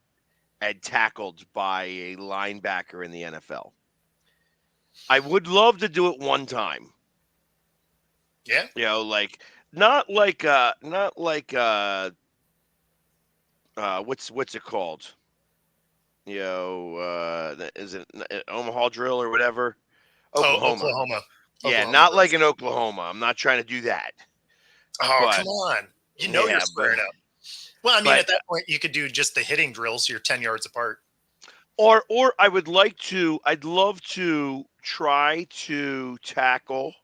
and tackled by a linebacker in the NFL. I would love to do it one time. Yeah. Not like what's it called? Is it Omaha drill or whatever? Oklahoma. Yeah, not like in Oklahoma. I'm not trying to do that. Oh, come on. You're squared up. Well, I mean, at that point, you could do just the hitting drills. You're 10 yards apart. Or I'd love to try to tackle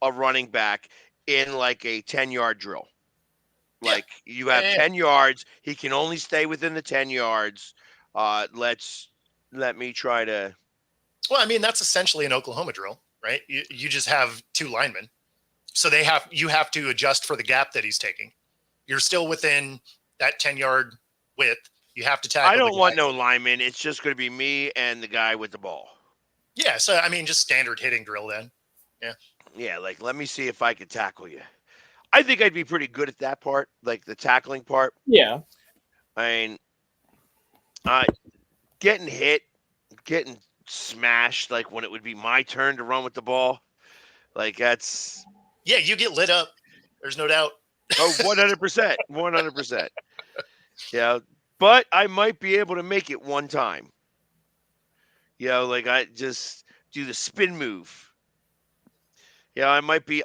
a running back in like a 10-yard drill. Like you have 10 yards. He can only stay within the 10 yards. Let me try to. Well, I mean, that's essentially an Oklahoma drill, right? You just have 2 linemen. So you have to adjust for the gap that he's taking. You're still within that 10-yard width. You have to tackle. I don't want no lineman. It's just going to be me and the guy with the ball. Yeah. So, I mean, just standard hitting drill then. Yeah. Yeah. Like, let me see if I could tackle you. I think I'd be pretty good at that part, like the tackling part. Yeah. I mean, getting hit, getting smashed, like when it would be my turn to run with the ball. Like that's. Yeah. You get lit up. There's no doubt. Oh, 100%. 100%. Yeah. But I might be able to make it one time. Like I just do the spin move. Yeah, I might be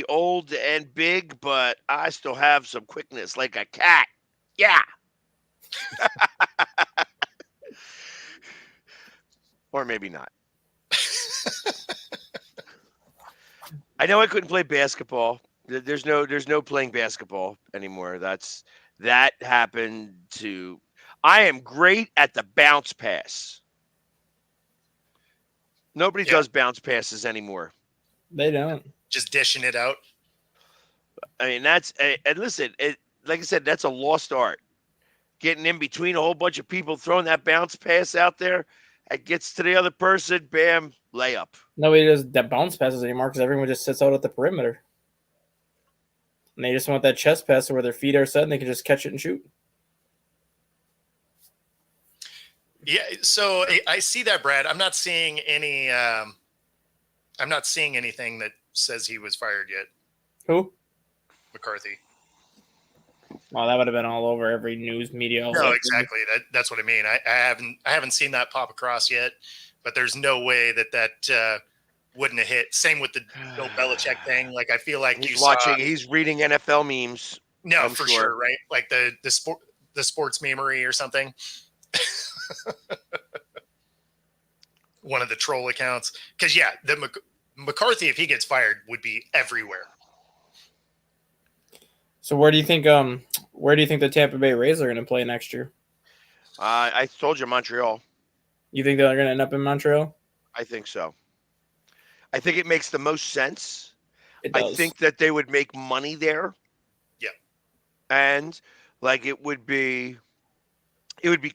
old and big, but I still have some quickness like a cat. Yeah. or maybe not. I know I couldn't play basketball. There's no playing basketball anymore. That happened to. I am great at the bounce pass. Nobody does bounce passes anymore. They don't. Just dishing it out. I mean, and listen, like I said, that's a lost art. Getting in between a whole bunch of people, throwing that bounce pass out there, it gets to the other person, bam, layup. Nobody does that bounce passes anymore because everyone just sits out at the perimeter. And they just want that chest pass where their feet are set and they can just catch it and shoot. Yeah, so I see that, Brad. I'm not seeing any. I'm not seeing anything that says he was fired yet. Who? McCarthy. Well, that would have been all over every news media. No, exactly. That's what I mean. I haven't seen that pop across yet, but there's no way that wouldn't have hit. Same with the Bill Belichick thing. Like I feel like He's reading NFL memes. No, I'm for sure. sure, right? Like the sports memery or something. One of the troll accounts, because the McCarthy, if he gets fired, would be everywhere. So where do you think the Tampa Bay Rays are going to play next year? I told you Montreal. You think they're going to end up in Montreal? I think so. I think it makes the most sense. It does. I think that they would make money there. Yeah. And like it would be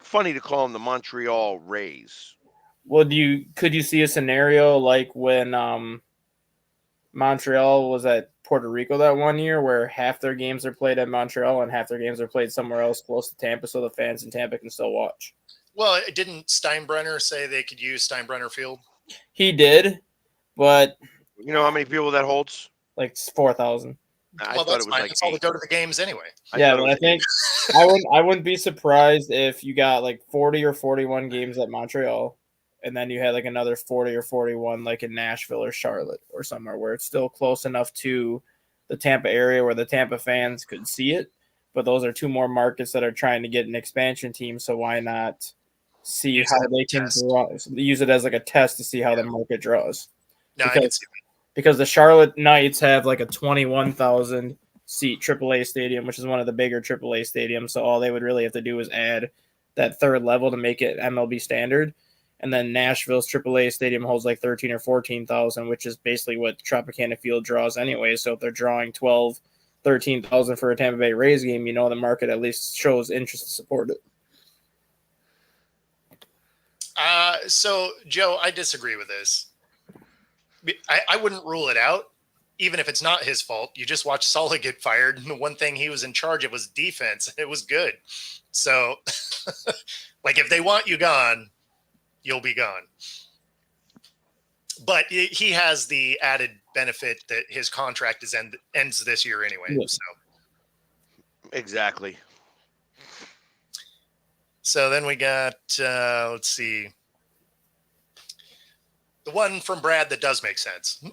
funny to call them the Montreal Rays. Well, could you see a scenario like when Montreal was at Puerto Rico that one year where half their games are played at Montreal and half their games are played somewhere else close to Tampa so the fans in Tampa can still watch? Well, didn't Steinbrenner say they could use Steinbrenner Field? He did, but you know how many people that holds? Like 4,000. Well, that's fine. Like that's all that go to the games anyway. Yeah, but I think I wouldn't be surprised if you got like 40 or 41 games at Montreal, and then you had like another 40 or 41 like in Nashville or Charlotte or somewhere where it's still close enough to the Tampa area where the Tampa fans could see it. But those are two more markets that are trying to get an expansion team. So why not see how they can use it as like a test to see how the market draws? No, I can see that. Because the Charlotte Knights have like a 21,000 seat AAA stadium, which is one of the bigger AAA stadiums. So all they would really have to do is add that third level to make it MLB standard. And then Nashville's AAA stadium holds like 13 or 14,000, which is basically what Tropicana Field draws anyway. So if they're drawing 12, 13,000 for a Tampa Bay Rays game, you know the market at least shows interest to support it. So, Joe, I disagree with this. I wouldn't rule it out, even if it's not his fault. You just watched Solid get fired, and the one thing he was in charge of was defense. It was good. So, like, if they want you gone, you'll be gone. But he has the added benefit that his contract ends this year anyway. Yes. So exactly. So then we got, let's see, the one from Brad that does make sense.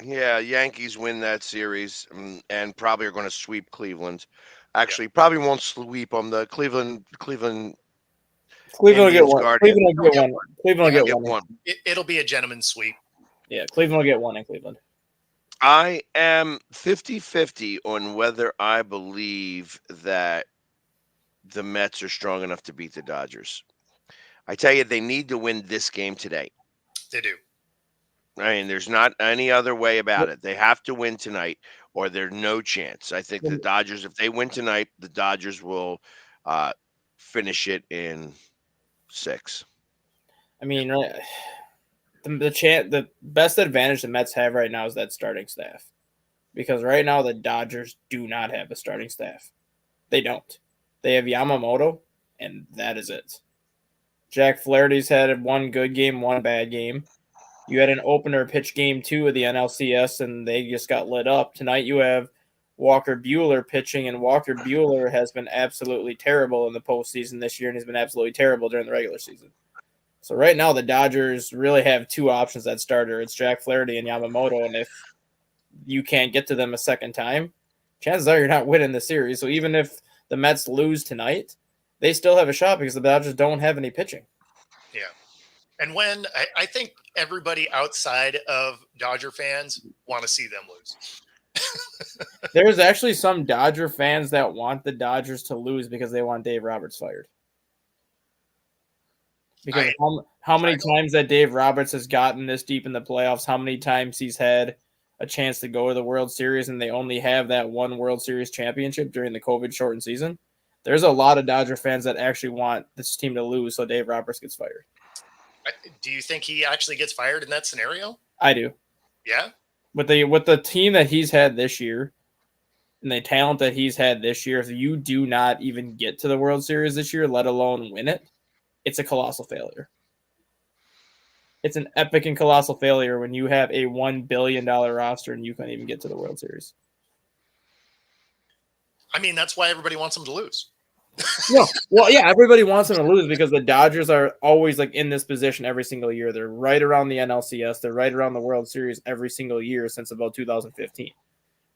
Yeah, Yankees win that series and probably are going to sweep Cleveland. Actually, probably won't sweep them. The Cleveland will get one. Guardian. Cleveland will get one. Cleveland will get one. It'll be a gentleman's sweep. Yeah, Cleveland will get one in Cleveland. I am 50-50 on whether I believe that the Mets are strong enough to beat the Dodgers. I tell you, they need to win this game today. They do. I mean, there's not any other way about it. They have to win tonight or there's no chance. I think the Dodgers, if they win tonight, the Dodgers will finish it in 6. I mean, right, the best advantage the Mets have right now is that starting staff. Because right now the Dodgers do not have a starting staff. They don't. They have Yamamoto, and that is it. Jack Flaherty's had one good game, one bad game. You had an opener pitch game 2 of the NLCS, and they just got lit up. Tonight you have Walker Buehler pitching, and Walker Buehler has been absolutely terrible in the postseason this year, and he's been absolutely terrible during the regular season. So right now the Dodgers really have 2 options at starter. It's Jack Flaherty and Yamamoto, and if you can't get to them a second time, chances are you're not winning the series. So even if the Mets lose tonight, they still have a shot because the Dodgers don't have any pitching. Yeah. And when I think everybody outside of Dodger fans want to see them lose. There's actually some Dodger fans that want the Dodgers to lose because they want Dave Roberts fired. Because how many times that Dave Roberts has gotten this deep in the playoffs, how many times he's had a chance to go to the World Series and they only have that one World Series championship during the COVID-shortened season. There's a lot of Dodger fans that actually want this team to lose so Dave Roberts gets fired. Do you think he actually gets fired in that scenario? I do. Yeah? With the team that he's had this year and the talent that he's had this year, if you do not even get to the World Series this year, let alone win it, it's a colossal failure. It's an epic and colossal failure when you have a $1 billion roster and you can't even get to the World Series. I mean, that's why everybody wants him to lose. No, well, yeah, everybody wants them to lose because the Dodgers are always like in this position every single year. They're right around the NLCS. They're right around the World Series every single year since about 2015.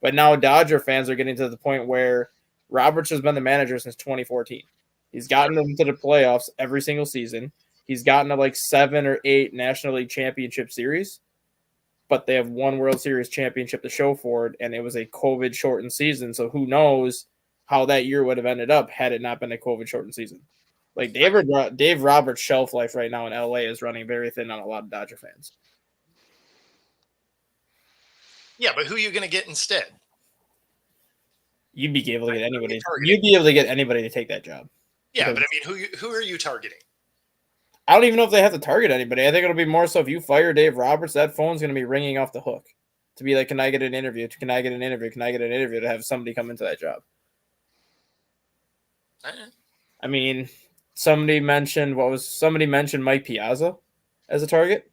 But now Dodger fans are getting to the point where Roberts has been the manager since 2014. He's gotten them to the playoffs every single season. He's gotten to like 7 or 8 National League Championship Series, but they have one World Series championship to show for it, and it was a COVID-shortened season, so who knows how that year would have ended up had it not been a COVID-shortened season. Like Dave Roberts' shelf life right now in LA is running very thin on a lot of Dodger fans. Yeah, but who are you going to get instead? You'd be able to get anybody. You'd be able to get anybody to take that job. Yeah, but I mean, who are you targeting? I don't even know if they have to target anybody. I think it'll be more so if you fire Dave Roberts, that phone's going to be ringing off the hook to be like, can I get an interview? Can I get an interview? Can I get an interview to have somebody come into that job? I mean, somebody mentioned Mike Piazza as a target.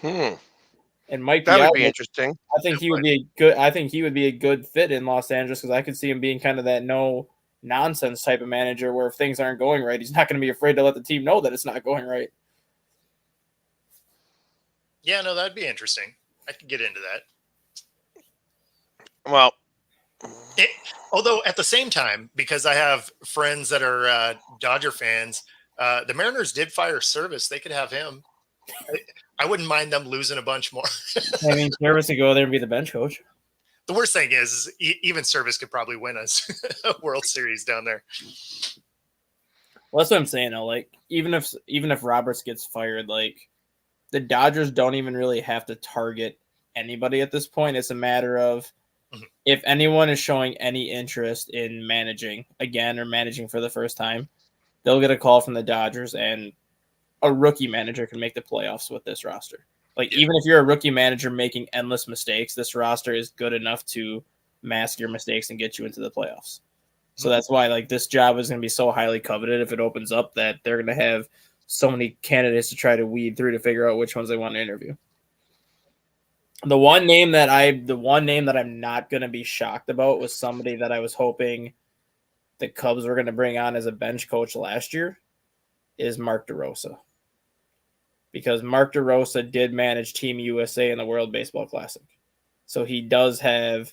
And Mike that Piazza would be interesting. I think he would be a good fit in Los Angeles because I could see him being kind of that no nonsense type of manager where if things aren't going right, he's not going to be afraid to let the team know that it's not going right. Yeah, no, that'd be interesting. I could get into that. Well, although at the same time, because I have friends that are Dodger fans, the Mariners did fire Service. They could have him. I wouldn't mind them losing a bunch more. I mean, Service could go there and be the bench coach. The worst thing is even Service could probably win us a World Series down there. Well, that's what I'm saying. Though, like even if Roberts gets fired, like the Dodgers don't even really have to target anybody at this point. It's a matter of if anyone is showing any interest in managing again or managing for the first time, they'll get a call from the Dodgers, and a rookie manager can make the playoffs with this roster. Like, even if you're a rookie manager making endless mistakes, this roster is good enough to mask your mistakes and get you into the playoffs. So that's why, like, this job is going to be so highly coveted if it opens up that they're going to have so many candidates to try to weed through to figure out which ones they want to interview. The one name that I'm not going to be shocked about was somebody that I was hoping the Cubs were going to bring on as a bench coach last year is Mark DeRosa. Because Mark DeRosa did manage Team USA in the World Baseball Classic. So he does have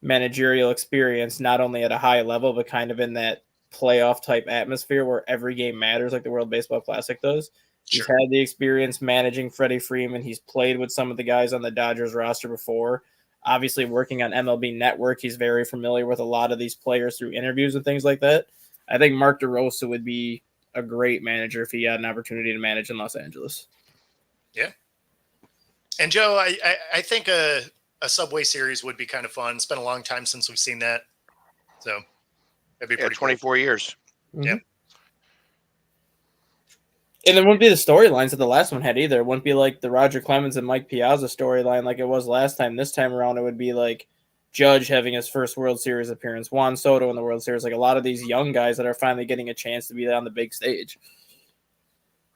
managerial experience, not only at a high level, but kind of in that playoff type atmosphere where every game matters like the World Baseball Classic does. He's had the experience managing Freddie Freeman. He's played with some of the guys on the Dodgers roster before. Obviously, working on MLB Network, he's very familiar with a lot of these players through interviews and things like that. I think Mark DeRosa would be a great manager if he had an opportunity to manage in Los Angeles. Yeah. And Joe, I think a Subway Series would be kind of fun. It's been a long time since we've seen that. So that'd be pretty 24 cool. years. Mm-hmm. Yeah. And it wouldn't be the storylines that the last one had either. It wouldn't be like the Roger Clemens and Mike Piazza storyline like it was last time. This time around, it would be like Judge having his first World Series appearance, Juan Soto in the World Series, like a lot of these young guys that are finally getting a chance to be on the big stage.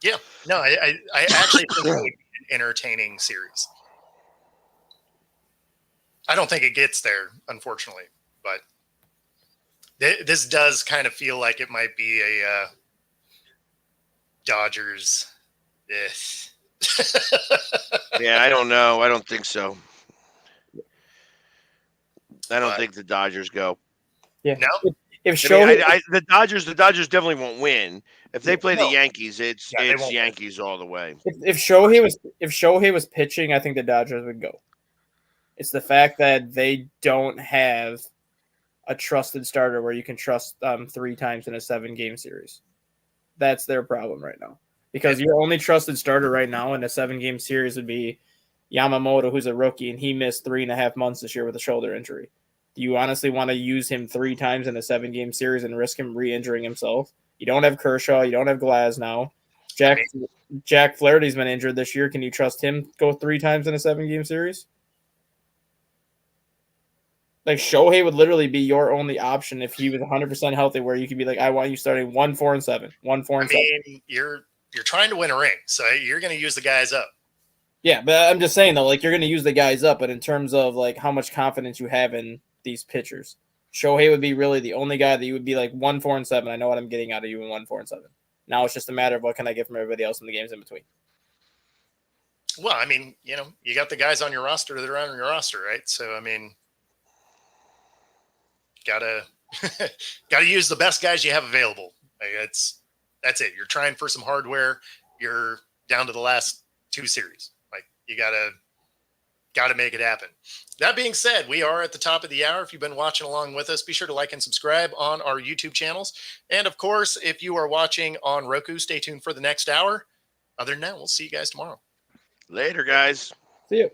Yeah. No, I actually think it would be an entertaining series. I don't think it gets there, unfortunately, but this does kind of feel like it might be a Dodgers. Yeah, I don't know. I don't think so. I don't think the Dodgers go. Yeah. No? if I mean, Shohei, the Dodgers definitely won't win. If they play the No. Yankees, it's Yeah, they won't win. Yankees all the way. if Shohei was pitching, I think the Dodgers would go. It's the fact that they don't have a trusted starter where you can trust 3 times in a 7-game series. That's their problem right now. Because your only trusted starter right now in a 7-game series would be Yamamoto, who's a rookie, and he missed 3.5 months this year with a shoulder injury. Do you honestly want to use him 3 times in a 7-game series and risk him re-injuring himself? You don't have Kershaw. You don't have Glaz now. Jack Flaherty's been injured this year. Can you trust him go 3 times in a 7-game series? Like Shohei would literally be your only option if he was 100% healthy, where you could be like, I want you starting 1-4-7, 1-4-7. I mean, you're trying to win a ring, so you're going to use the guys up. Yeah, but I'm just saying though, like you're going to use the guys up, but in terms of like how much confidence you have in these pitchers, Shohei would be really the only guy that you would be like 1-4-7. I know what I'm getting out of you in 1-4-7. Now it's just a matter of what can I get from everybody else in the games in between. Well, I mean, you got the guys on your roster that are on your roster, right? So, I mean, gotta use the best guys you have available. Like, that's it. You're trying for some hardware. You're down to the last 2 series. Like, you gotta make it happen. That being said, we are at the top of the hour. If you've been watching along with us, be sure to like and subscribe on our YouTube channels. And of course, if you are watching on Roku, stay tuned for the next hour. Other than that, we'll see you guys tomorrow. Later, guys. See you.